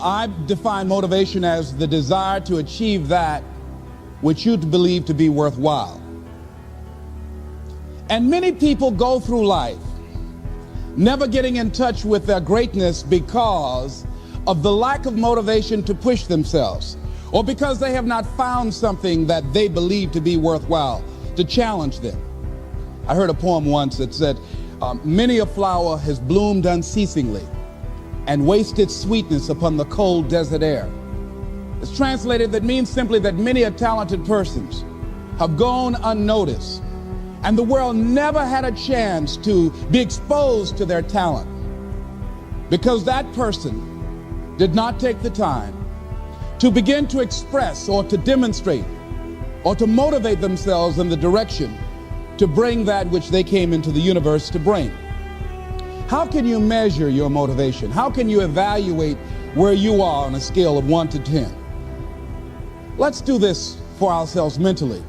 I define motivation as the desire to achieve that which you believe to be worthwhile. And many people go through life never getting in touch with their greatness because of the lack of motivation to push themselves, or because they have not found something that they believe to be worthwhile to challenge them. I heard a poem once that said, many a flower has bloomed unceasingly and wasted sweetness upon the cold desert air. It's translated, that means simply that many a talented persons have gone unnoticed, and the world never had a chance to be exposed to their talent because that person did not take the time to begin to express or to demonstrate or to motivate themselves in the direction to bring that which they came into the universe to bring. How can you measure your motivation? How can you evaluate where you are on a scale of 1 to 10? Let's do this for ourselves mentally.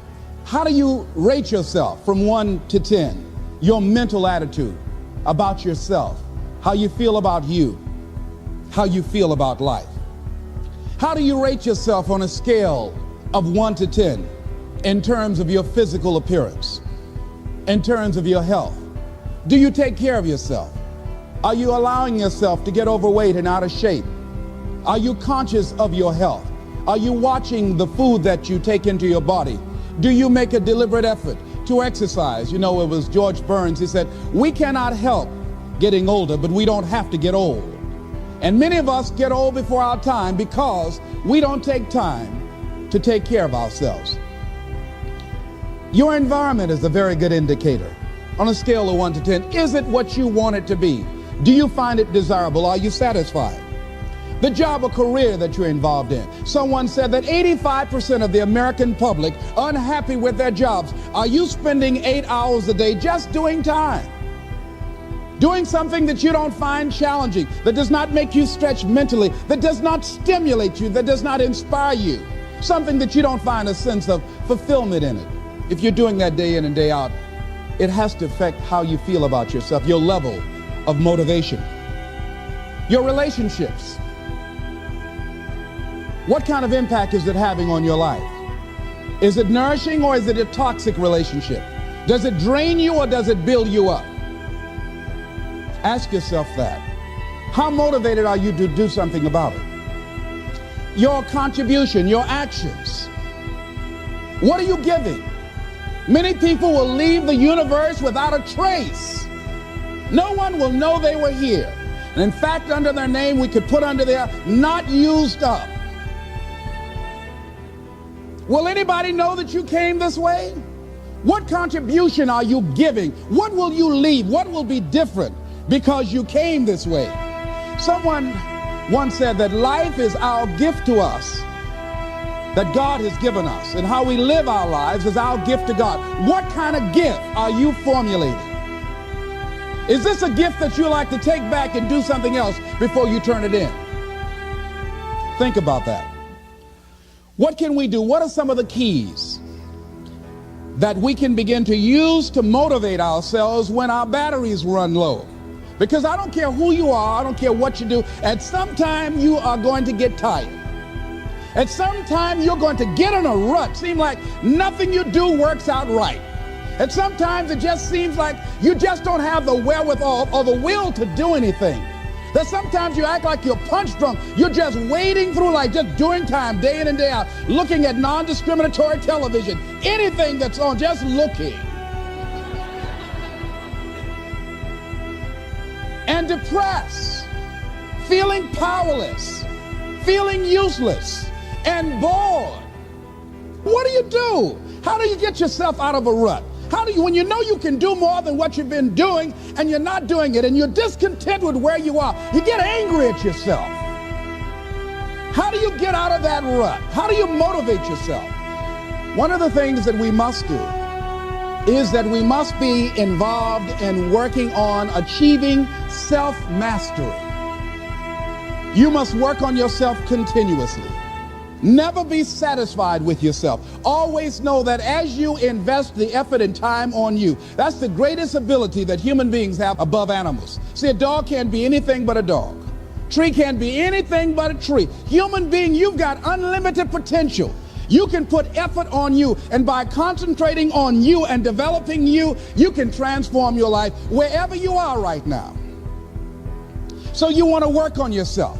How do you rate yourself from 1 to 10? Your mental attitude about yourself, how you feel about you, how you feel about life. How do you rate yourself on a scale of 1 to 10 in terms of your physical appearance, in terms of your health? Do you take care of yourself? Are you allowing yourself to get overweight and out of shape? Are you conscious of your health? Are you watching the food that you take into your body? Do you make a deliberate effort to exercise? You know, it was George Burns, he said, we cannot help getting older, but we don't have to get old. And many of us get old before our time because we don't take time to take care of ourselves. Your environment is a very good indicator. On a scale of 1 to 10, is it what you want it to be? Do you find it desirable? Are you satisfied? The job or career that you're involved in. Someone said that 85% of the American public are unhappy with their jobs. Are you spending 8 hours a day just doing time? Doing something that you don't find challenging, that does not make you stretch mentally, that does not stimulate you, that does not inspire you. Something that you don't find a sense of fulfillment in it. If you're doing that day in and day out, it has to affect how you feel about yourself, your level of motivation. Your relationships. What kind of impact is it having on your life? Is it nourishing or is it a toxic relationship? Does it drain you or does it build you up? Ask yourself that. How motivated are you to do something about it? Your contribution, your actions. What are you giving? Many people will leave the universe without a trace. No one will know they were here. And in fact, under their name, we could put under there, not used up. Will anybody know that you came this way? What contribution are you giving? What will you leave? What will be different because you came this way? Someone once said that life is our gift to us that God has given us, and how we live our lives is our gift to God. What kind of gift are you formulating? Is this a gift that you like to take back and do something else before you turn it in? Think about that. What can we do? What are some of the keys that we can begin to use to motivate ourselves when our batteries run low? Because I don't care who you are, I don't care what you do, at some time you are going to get tired. At some time you're going to get in a rut. Seem like nothing you do works out right. And sometimes it just seems like you just don't have the wherewithal or the will to do anything. That sometimes you act like you're punch drunk. You're just wading through life, just doing time day in and day out, looking at non-discriminatory television, anything that's on, just looking. And depressed, feeling powerless, feeling useless, and bored. What do? How do you get yourself out of a rut? How do you, when you know you can do more than what you've been doing and you're not doing it and you're discontent with where you are, you get angry at yourself. How do you get out of that rut? How do you motivate yourself? One of the things that we must do is that we must be involved in working on achieving self-mastery. You must work on yourself continuously. Never be satisfied with yourself. Always know that as you invest the effort and time on you, that's the greatest ability that human beings have above animals. See, a dog can't be anything but a dog. Tree can't be anything but a tree. Human being, you've got unlimited potential. You can put effort on you, and by concentrating on you and developing you, you can transform your life wherever you are right now. So you want to work on yourself.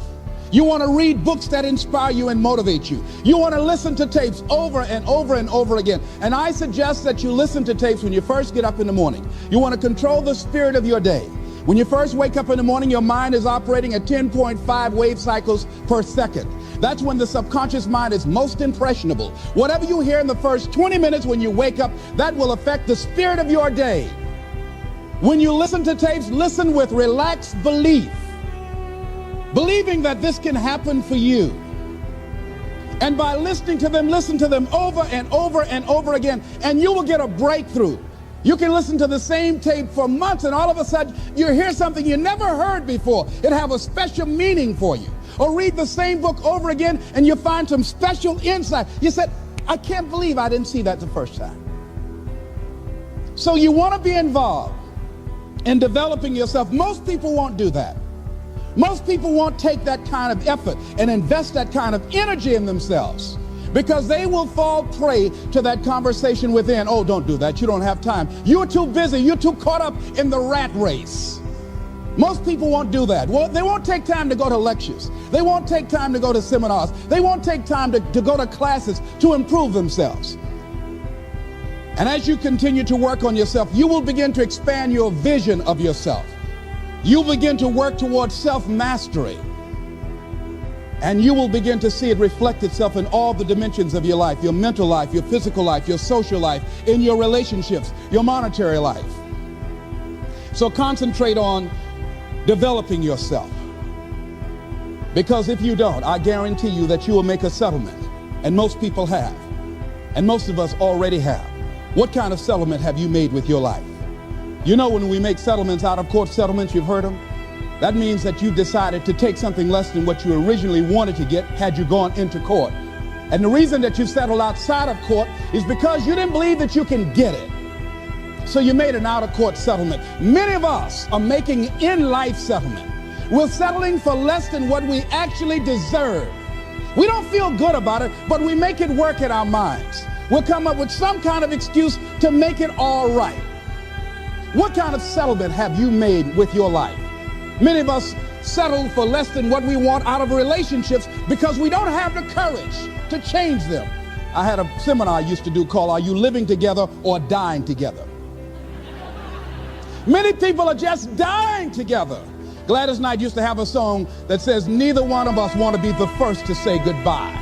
You want to read books that inspire you and motivate you. You want to listen to tapes over and over and over again. And I suggest that you listen to tapes when you first get up in the morning. You want to control the spirit of your day. When you first wake up in the morning, your mind is operating at 10.5 wave cycles per second. That's when the subconscious mind is most impressionable. Whatever you hear in the first 20 minutes when you wake up, that will affect the spirit of your day. When you listen to tapes, listen with relaxed belief, believing that this can happen for you. And by listening to them, listen to them over and over and over again, and you will get a breakthrough. You can listen to the same tape for months, and all of a sudden you hear something you never heard before. It have a special meaning for you. Or read the same book over again, and you find some special insight. You said, I can't believe I didn't see that the first time. So you want to be involved in developing yourself. Most people won't do that. Most people won't take that kind of effort and invest that kind of energy in themselves, because they will fall prey to that conversation within. Oh, don't do that. You don't have time. You're too busy. You're too caught up in the rat race. Most people won't do that. Well, they won't take time to go to lectures. They won't take time to go to seminars. They won't take time to go to classes to improve themselves. And as you continue to work on yourself, you will begin to expand your vision of yourself. You'll begin to work towards self-mastery. And you will begin to see it reflect itself in all the dimensions of your life, your mental life, your physical life, your social life, in your relationships, your monetary life. So concentrate on developing yourself. Because if you don't, I guarantee you that you will make a settlement. And most people have. And most of us already have. What kind of settlement have you made with your life? You know, when we make settlements, out of court settlements, you've heard them. That means that you decided to take something less than what you originally wanted to get had you gone into court. And the reason that you settled outside of court is because you didn't believe that you can get it. So you made an out-of-court settlement. Many of us are making in-life settlement. We're settling for less than what we actually deserve. We don't feel good about it, but we make it work in our minds. We'll come up with some kind of excuse to make it all right. What kind of settlement have you made with your life? Many of us settle for less than what we want out of relationships because we don't have the courage to change them. I had a seminar I used to do called, Are You Living Together or Dying Together? Many people are just dying together. Gladys Knight used to have a song that says, neither one of us want to be the first to say goodbye.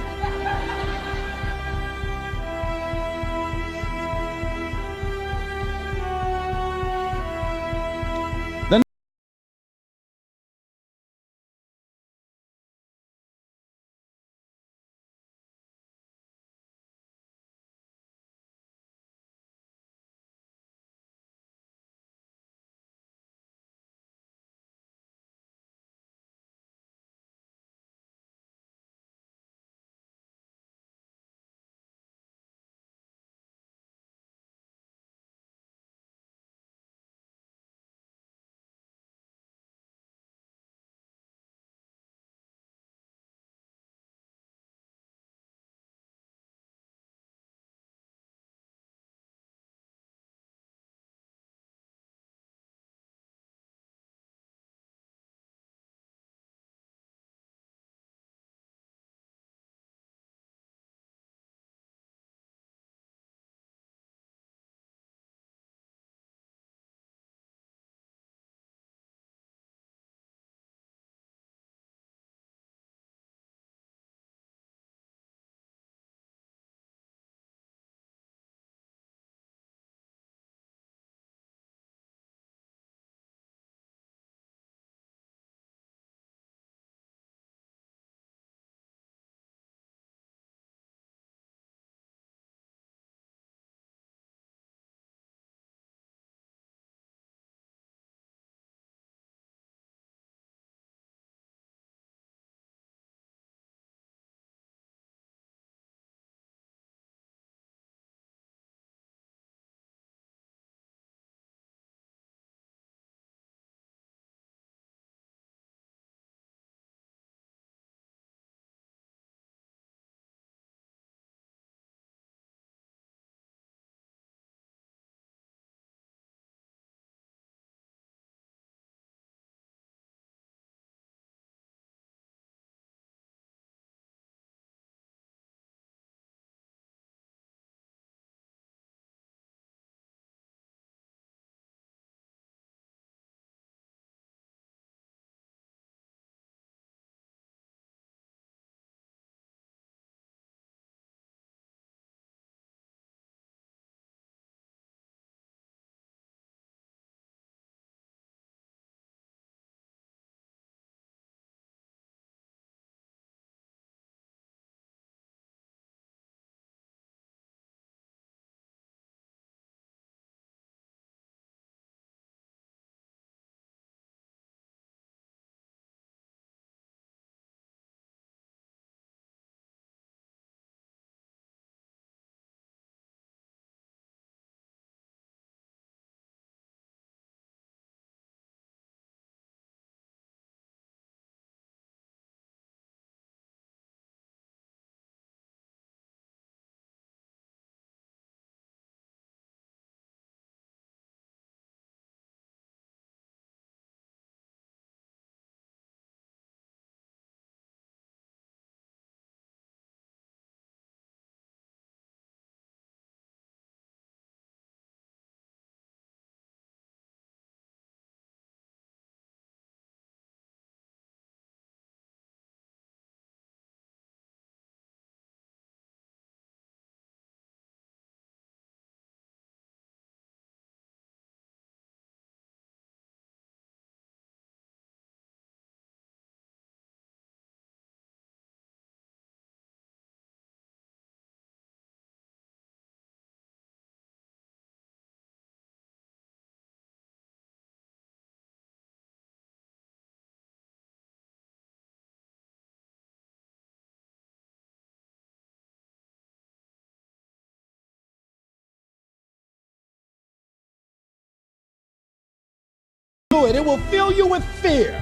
it. It will fill you with fear.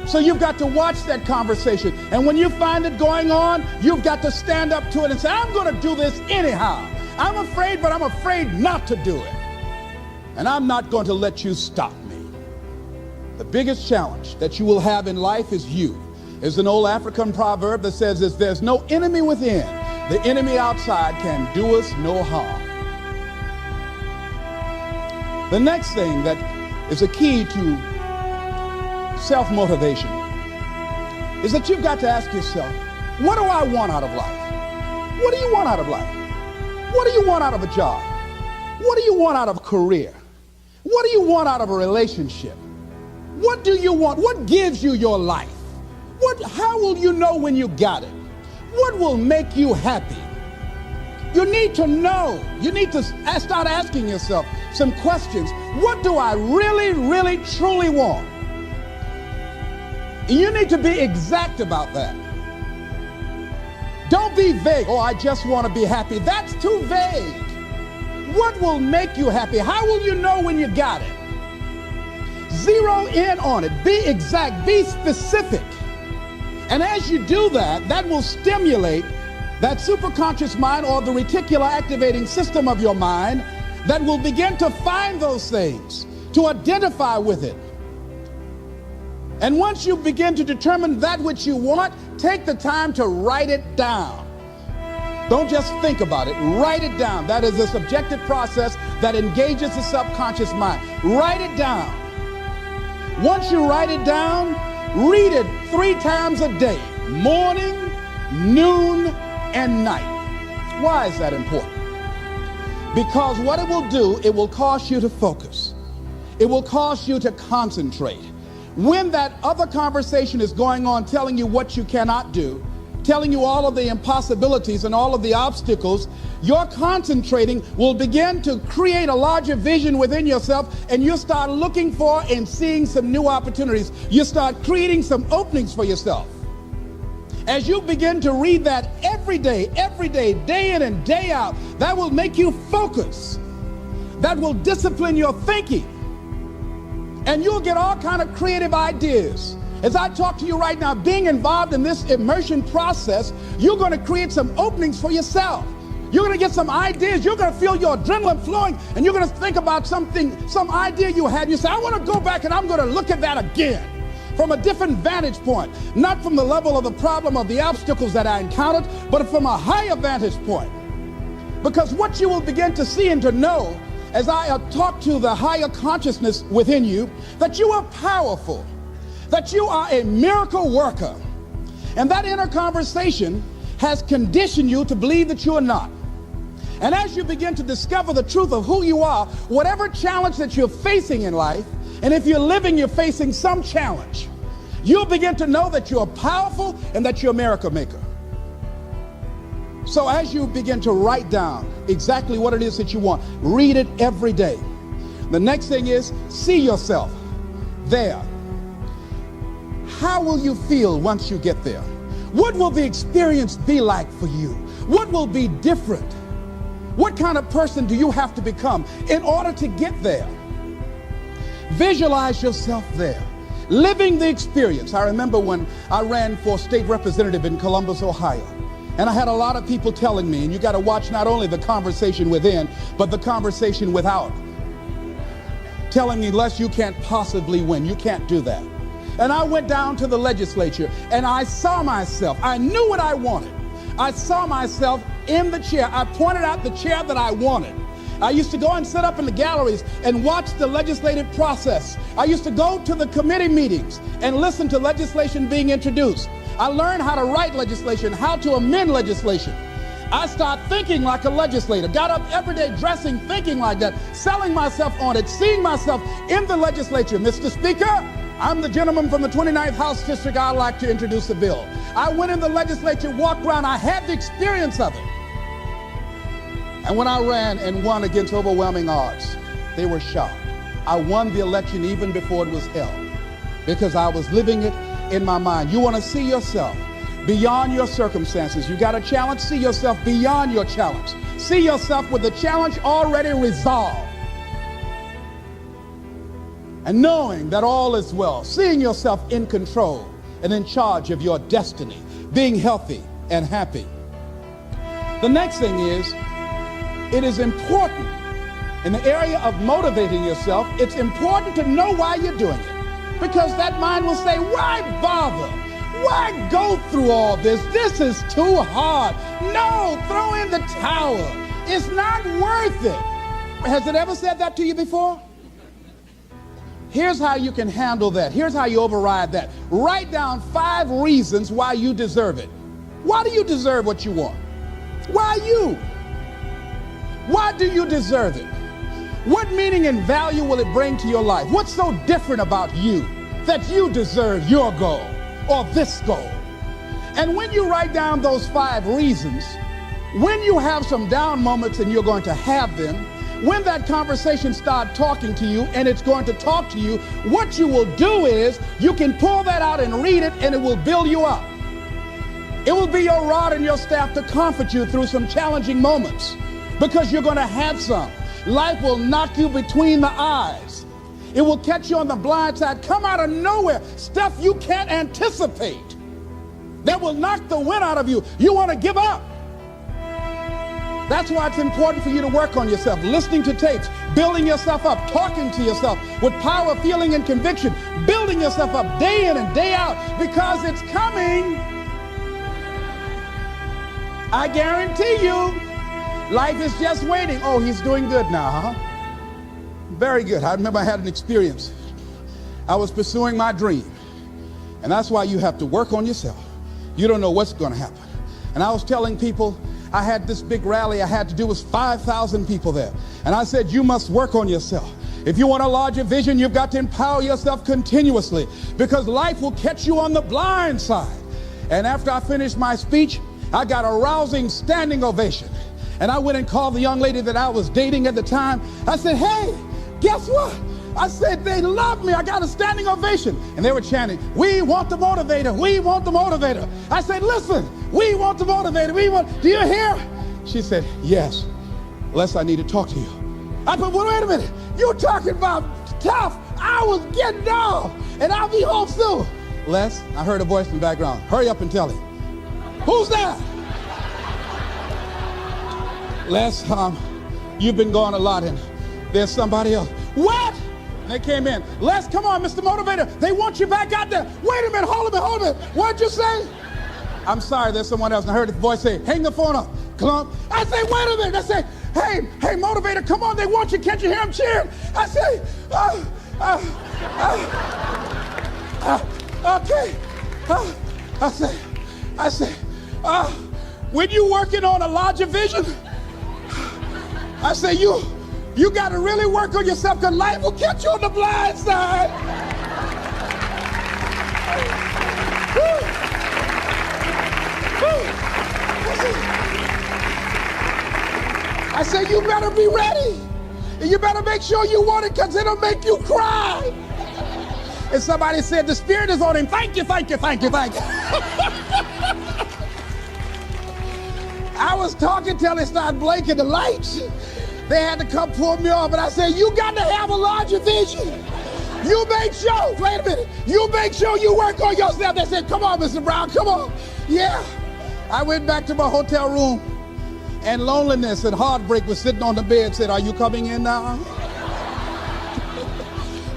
So you've got to watch that conversation. And when you find it going on, you've got to stand up to it and say, I'm going to do this anyhow. I'm afraid, but I'm afraid not to do it. And I'm not going to let you stop me. The biggest challenge that you will have in life is you. There's an old African proverb that says this: there's no enemy within. The enemy outside can do us no harm. The next thing that is a key to self-motivation is that you've got to ask yourself, what do I want out of life? What do you want out of life? What do you want out of a job? What do you want out of a career? What do you want out of a relationship? What do you want? What gives you your life? How will you know when you got it? What will make you happy? You need to know. You need to start asking yourself some questions. What do I really, really, truly want? You need to be exact about that. Don't be vague. Oh, I just want to be happy. That's too vague. What will make you happy? How will you know when you got it? Zero in on it. Be exact. Be specific. And as you do that, that will stimulate that superconscious mind, or the reticular activating system of your mind, that will begin to find those things, to identify with it. And once you begin to determine that which you want, take the time to write it down. Don't just think about it. Write it down. That is a subjective process that engages the subconscious mind. Write it down. Once you write it down, read it 3 times a day: morning, noon, and night. Why is that important? Because what it will do, it will cause you to focus. It will cause you to concentrate. When that other conversation is going on telling you what you cannot do, telling you all of the impossibilities and all of the obstacles, your concentrating will begin to create a larger vision within yourself, and you'll start looking for and seeing some new opportunities. You start creating some openings for yourself. As you begin to read that every day, day in and day out, that will make you focus. That will discipline your thinking. And you'll get all kind of creative ideas. As I talk to you right now, being involved in this immersion process, you're going to create some openings for yourself. You're going to get some ideas. You're going to feel your adrenaline flowing, and you're going to think about something, some idea you had. You say, I want to go back and I'm going to look at that again from a different vantage point, not from the level of the problem of the obstacles that I encountered, but from a higher vantage point. Because what you will begin to see and to know as I talk to the higher consciousness within you, that you are powerful, that you are a miracle worker. And that inner conversation has conditioned you to believe that you are not. And as you begin to discover the truth of who you are, whatever challenge that you're facing in life, and if you're living, you're facing some challenge, you'll begin to know that you're powerful and that you're a miracle maker. So as you begin to write down exactly what it is that you want, read it every day. The next thing is, see yourself there. How will you feel once you get there? What will the experience be like for you? What will be different? What kind of person do you have to become in order to get there? Visualize yourself there, living the experience. I remember when I ran for state representative in Columbus, Ohio, and I had a lot of people telling me, and you got to watch not only the conversation within, but the conversation without, telling me, Les, you can't possibly win. You can't do that. And I went down to the legislature, and I saw myself. I knew what I wanted. I saw myself in the chair. I pointed out the chair that I wanted. I used to go and sit up in the galleries and watch the legislative process. I used to go to the committee meetings and listen to legislation being introduced. I learned how to write legislation, how to amend legislation. I started thinking like a legislator, got up every day dressing, thinking like that, selling myself on it, seeing myself in the legislature. Mr. Speaker, I'm the gentleman from the 29th House District. I'd like to introduce a bill. I went in the legislature, walked around. I had the experience of it. And when I ran and won against overwhelming odds, they were shocked. I won the election even before it was held because I was living it in my mind. You want to see yourself beyond your circumstances. You got a challenge, see yourself beyond your challenge. See yourself with the challenge already resolved. and knowing that all is well, seeing yourself in control and in charge of your destiny, being healthy and happy. The next thing is, it is important in the area of motivating yourself, it's important to know why you're doing it. Because that mind will say, why bother? Why go through all this? This is too hard. No, throw in the towel. It's not worth it. Has it ever said that to you before? Here's how you can handle that. Here's how you override that. Write down 5 reasons why you deserve it. Why do you deserve what you want? Why you? Why do you deserve it? What meaning and value will it bring to your life? What's so different about you that you deserve your goal or this goal? And when you write down those 5 reasons, when you have some down moments, and you're going to have them, when that conversation starts talking to you, and it's going to talk to you, what you will do is you can pull that out and read it, and it will build you up. It will be your rod and your staff to comfort you through some challenging moments, because you're going to have some. Life will knock you between the eyes. It will catch you on the blind side, come out of nowhere, stuff you can't anticipate that will knock the wind out of you. You want to give up. That's why it's important for you to work on yourself, listening to tapes, building yourself up, talking to yourself with power, feeling, and conviction, building yourself up day in and day out, because it's coming. I guarantee you, life is just waiting. Oh, he's doing good now, huh? Very good. I remember I had an experience. I was pursuing my dream. And that's why you have to work on yourself. You don't know what's going to happen. And I was telling people, I had this big rally I had to do with 5,000 people there. And I said, you must work on yourself. If you want a larger vision, you've got to empower yourself continuously, because life will catch you on the blind side. And after I finished my speech, I got a rousing standing ovation. And I went and called the young lady that I was dating at the time. I said, hey, guess what? I said, they love me. I got a standing ovation. And they were chanting, we want the motivator. We want the motivator. I said, listen, we want the motivator. Do you hear? She said, yes. Les, I need to talk to you. I said, well, wait a minute. You're talking about tough. I was getting off, and I'll be home soon. Les, I heard a voice in the background. Hurry up and tell him. Who's that? Les, you've been gone a lot, and there's somebody else. What? They came in. Les, come on, Mr. Motivator. They want you back out there. Wait a minute, hold a minute. What'd you say? I'm sorry, there's someone else. And I heard the voice say, hang the phone up. Clump. I say, wait a minute. I say, hey, Motivator, come on, they want you. Can't you hear them cheering? I say, okay. I say, when you working on a larger vision, I say, you got to really work on yourself, because life will catch you on the blind side. I say, you better be ready. And you better make sure you want it, because it'll make you cry. And somebody said, the Spirit is on him. Thank you, thank you, thank you, thank you. I was talking till they started blinking the lights. They had to come pull me off, but I said, you got to have a larger vision. You make sure, wait a minute, you make sure you work on yourself. They said, come on, Mr. Brown, come on. Yeah. I went back to my hotel room, and loneliness and heartbreak was sitting on the bed and said, are you coming in now?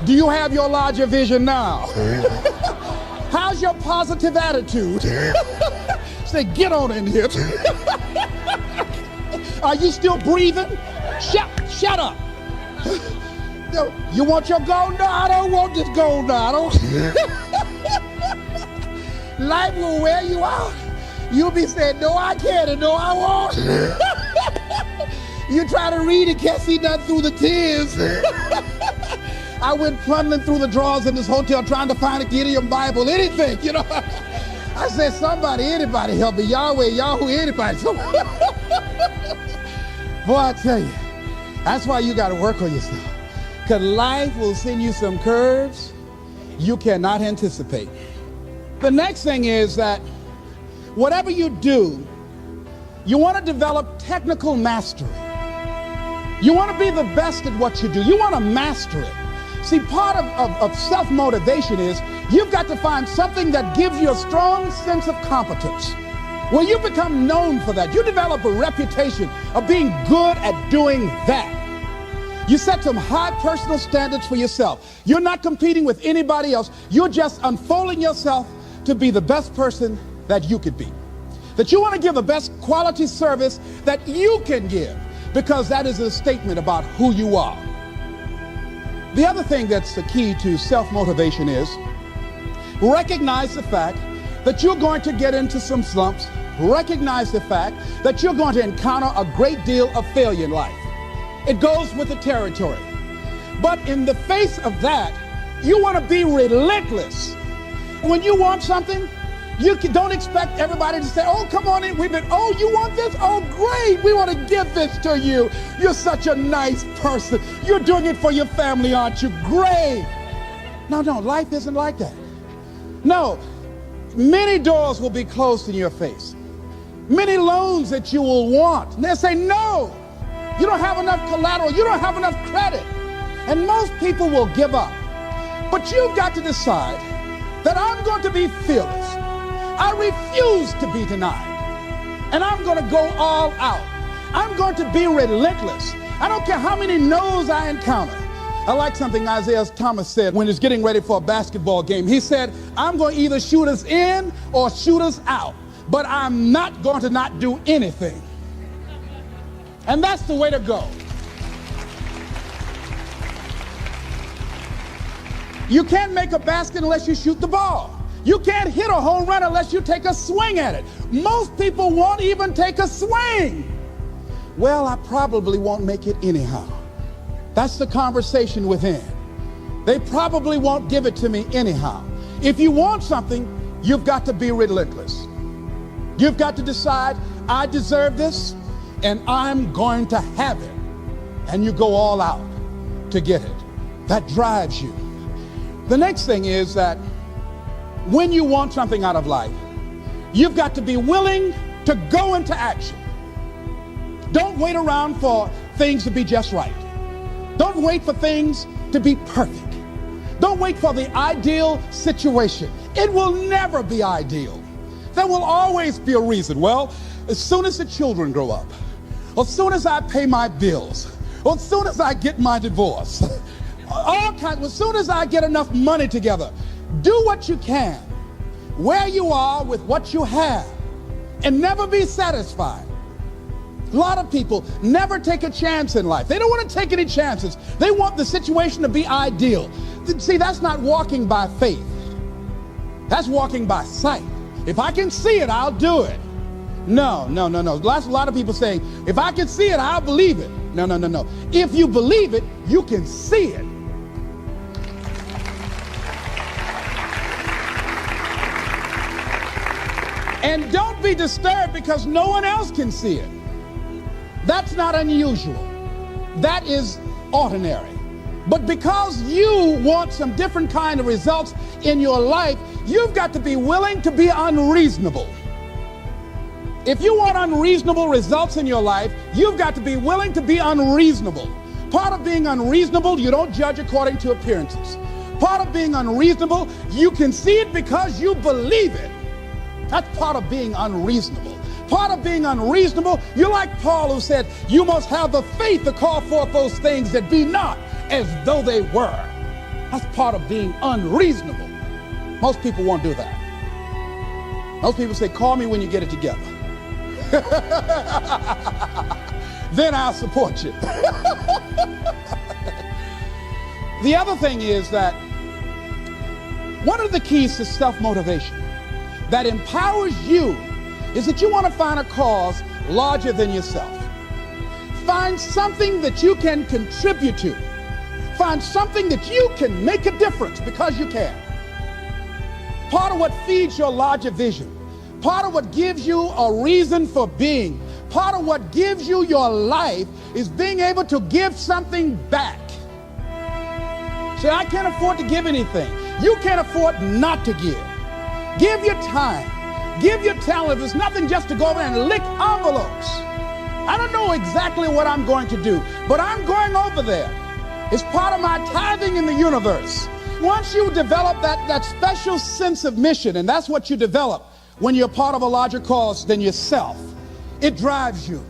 Do you have your larger vision now? How's your positive attitude? Say, get on in here. Are you still breathing? Shut up. You want your gold? No, I don't want this gold now. Life will wear you out. You'll be saying, no, I can't, and no, I won't. You try to read it, can't see nothing through the tears. I went plundering through the drawers in this hotel trying to find a Gideon Bible, anything, you know. I said, somebody, anybody help me. Yahweh, Yahoo, anybody. Boy, I tell you, that's why you got to work on yourself. Because life will send you some curves you cannot anticipate. The next thing is that whatever you do, you want to develop technical mastery. You want to be the best at what you do. You want to master it. See, part of self-motivation is you've got to find something that gives you a strong sense of competence. Well, you become known for that. You develop a reputation of being good at doing that. You set some high personal standards for yourself. You're not competing with anybody else. You're just unfolding yourself to be the best person that you could be. That you want to give the best quality service that you can give, because that is a statement about who you are. The other thing that's the key to self-motivation is recognize the fact that you're going to get into some slumps. Recognize the fact that you're going to encounter a great deal of failure in life. It goes with the territory. But in the face of that, you want to be relentless. When you want something, you don't expect everybody to say, oh, come on in. Oh, you want this? Oh, great. We want to give this to you. You're such a nice person. You're doing it for your family, aren't you? Great. No, life isn't like that. No, many doors will be closed in your face. Many loans that you will want. And they'll say, no, you don't have enough collateral. You don't have enough credit. And most people will give up. But you've got to decide that I'm going to be fearless. I refuse to be denied. And I'm going to go all out. I'm going to be relentless. I don't care how many no's I encounter. I like something Isaiah Thomas said when he's getting ready for a basketball game. He said, I'm going to either shoot us in or shoot us out, but I'm not going to not do anything. And that's the way to go. You can't make a basket unless you shoot the ball. You can't hit a home run unless you take a swing at it. Most people won't even take a swing. Well, I probably won't make it anyhow. That's the conversation within. They probably won't give it to me anyhow. If you want something, you've got to be relentless. You've got to decide, I deserve this, and I'm going to have it. And you go all out to get it. That drives you. The next thing is that when you want something out of life, you've got to be willing to go into action. Don't wait around for things to be just right. Don't wait for things to be perfect. Don't wait for the ideal situation. It will never be ideal. There will always be a reason. Well, as soon as the children grow up, or as soon as I pay my bills, or as soon as I get my divorce, as soon as I get enough money together, do what you can, where you are with what you have, and never be satisfied. A lot of people never take a chance in life. They don't want to take any chances. They want the situation to be ideal. See, that's not walking by faith. That's walking by sight. If I can see it, I'll do it. No. That's a lot of people saying, if I can see it, I'll believe it. No. If you believe it, you can see it. And don't be disturbed because no one else can see it. That's not unusual. That is ordinary. But because you want some different kind of results in your life, you've got to be willing to be unreasonable. If you want unreasonable results in your life, you've got to be willing to be unreasonable. Part of being unreasonable, you don't judge according to appearances. Part of being unreasonable, you can see it because you believe it. That's part of being unreasonable. Part of being unreasonable, you're like Paul, who said, you must have the faith to call forth those things that be not as though they were. That's part of being unreasonable. Most people won't do that. Most people say, call me when you get it together. Then I'll support you. The other thing is that one of the keys to self-motivation that empowers you is that you want to find a cause larger than yourself. Find something that you can contribute to. Find something that you can make a difference because you can. Part of what feeds your larger vision, part of what gives you a reason for being, part of what gives you your life is being able to give something back. Say, I can't afford to give anything. You can't afford not to give. Give your time. Give your talent. There's nothing just to go over and lick envelopes. I don't know exactly what I'm going to do, but I'm going over there It's part of my tithing in the universe. Once you develop that special sense of mission, and that's what you develop when you're part of a larger cause than yourself, it drives you.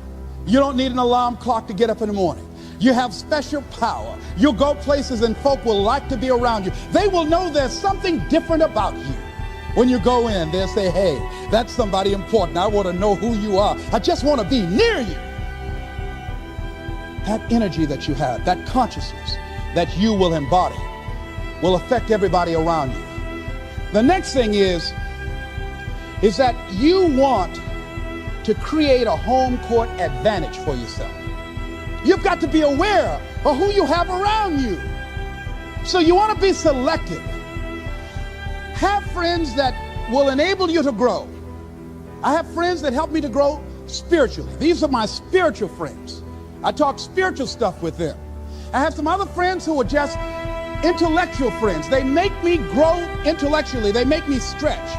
You don't need an alarm clock to get up in the morning. You have special power. You'll go places and folk will like to be around you. They will know there's something different about you. When you go in, they'll say, hey, that's somebody important. I want to know who you are. I just want to be near you. That energy that you have, that consciousness that you will embody will affect everybody around you. The next thing is that you want to create a home court advantage for yourself. You've got to be aware of who you have around you. So you want to be selective. Have friends that will enable you to grow. I have friends that help me to grow spiritually. These are my spiritual friends. I talk spiritual stuff with them. I have some other friends who are just intellectual friends. They make me grow intellectually. They make me stretch.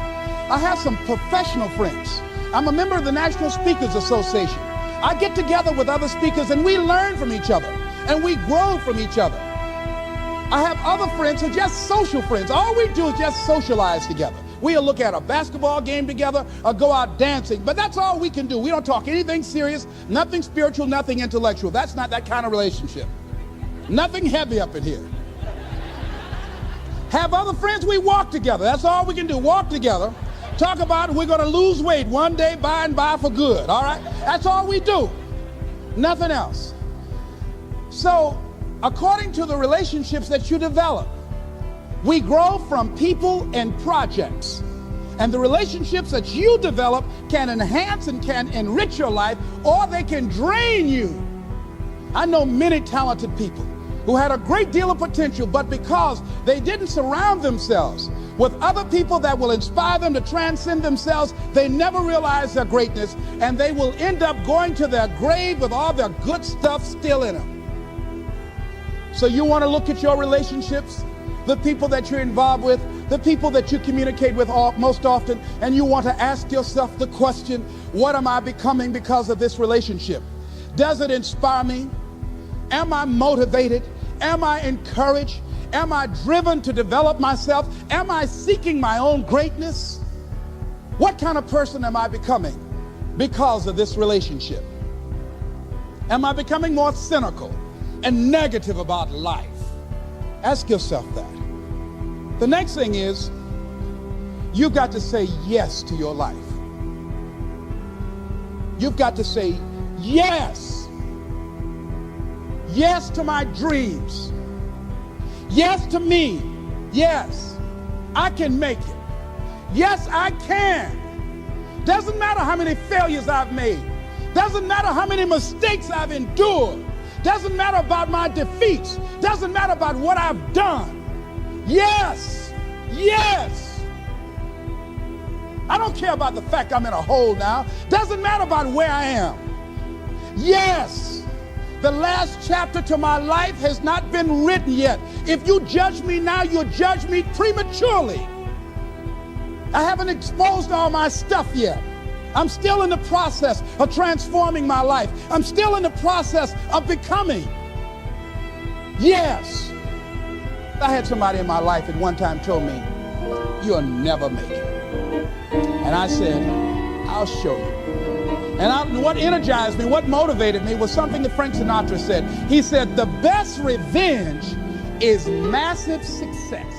I have some professional friends. I'm a member of the National Speakers Association. I get together with other speakers and we learn from each other and we grow from each other. I have other friends who are just social friends. All we do is just socialize together. We'll look at a basketball game together or go out dancing, but that's all we can do. We don't talk anything serious, nothing spiritual, nothing intellectual. That's not that kind of relationship. Nothing heavy up in here. Have other friends, we walk together. That's all we can do, walk together. Talk about we're going to lose weight one day, by and by for good, all right? That's all we do. Nothing else. So, according to the relationships that you develop, we grow from people and projects. And the relationships that you develop can enhance and can enrich your life, or they can drain you. I know many talented people who had a great deal of potential, but because they didn't surround themselves with other people that will inspire them to transcend themselves, they never realize their greatness, and they will end up going to their grave with all their good stuff still in them. So you want to look at your relationships, the people that you're involved with, the people that you communicate with most often, and you want to ask yourself the question, what am I becoming because of this relationship? Does it inspire me? Am I motivated? Am I encouraged? Am I driven to develop myself? Am I seeking my own greatness? What kind of person am I becoming because of this relationship? Am I becoming more cynical and negative about life? Ask yourself that. The next thing is, you've got to say yes to your life. You've got to say yes. Yes to my dreams. Yes to me. Yes, I can make it. Yes, I can. Doesn't matter how many failures I've made. Doesn't matter how many mistakes I've endured. Doesn't matter about my defeats. Doesn't matter about what I've done. Yes, yes. I don't care about the fact I'm in a hole now. Doesn't matter about where I am. Yes. The last chapter to my life has not been written yet. If you judge me now, you'll judge me prematurely. I haven't exposed all my stuff yet. I'm still in the process of transforming my life. I'm still in the process of becoming. Yes. I had somebody in my life at one time told me, you'll never make it. And I said, I'll show you. And what energized me, what motivated me was something that Frank Sinatra said. He said, the best revenge is massive success.